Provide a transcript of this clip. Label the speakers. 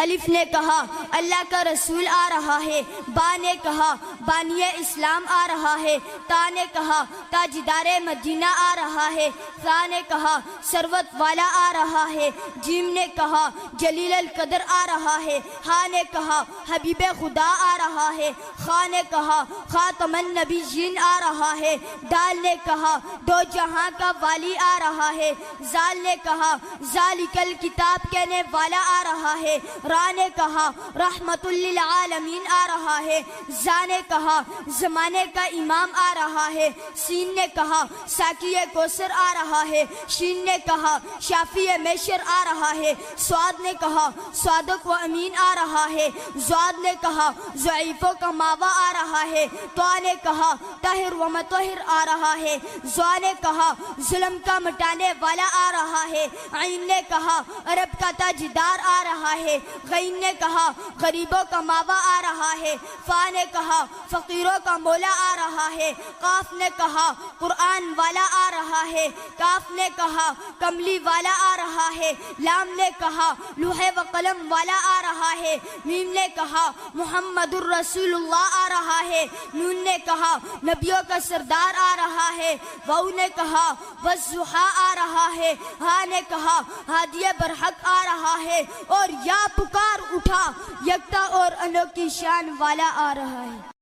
Speaker 1: الف نے کہا اللہ کا رسول آ رہا ہے، با نے کہا بانی اسلام آ رہا ہے، تا نے کہا تاجدار مدینہ آ رہا ہے، ثا نے کہا ثروت والا آ رہا ہے، جیم نے کہا جلیل القدر آ رہا ہے، ہا نے کہا حبیب خدا آ رہا ہے، خا نے کہا خاتم النبیین آ رہا ہے، دال نے کہا دو جہاں کا والی آ رہا ہے، زال نے کہا ذالک الکتاب کہنے والا آ رہا ہے، را نے کہا رحمت للعالمین آ رہا ہے، زا نے کہا زمانے کا امام آ رہا ہے، سین نے کہا ساقی کوثر آ رہا ہے، شین نے کہا شافی میشر آ رہا ہے، سواد نے کہا صادق و امین آ رہا ہے، زواد نے کہا ضعیفوں کا ماوا آ رہا ہے، طا نے کہا طاہر و مطہر آ رہا ہے، زوا نے کہا ظلم کا مٹانے والا آ رہا ہے، عین نے کہا عرب کا تاجدار آ رہا ہے، غین نے کہا غریبوں کا ماوا آ رہا ہے، فا نے کہا فقیروں کا مولا آ رہا ہے، قاف نے کہا قرآن والا آ رہا ہے، کاف نے کہا کملی والا آ رہا ہے، لام نے کہا لوح و قلم والا آ رہا ہے، میم نے کہا محمد الرسول اللہ آ رہا ہے، نون نے کہا نبیوں کا سردار آ رہا ہے، واو نے کہا والضحیٰ آ رہا ہے، ہا نے کہا ہادی برحق آ رہا ہے، اور یا پکار اٹھا یکتا اور انوکھی شان والا آ رہا ہے۔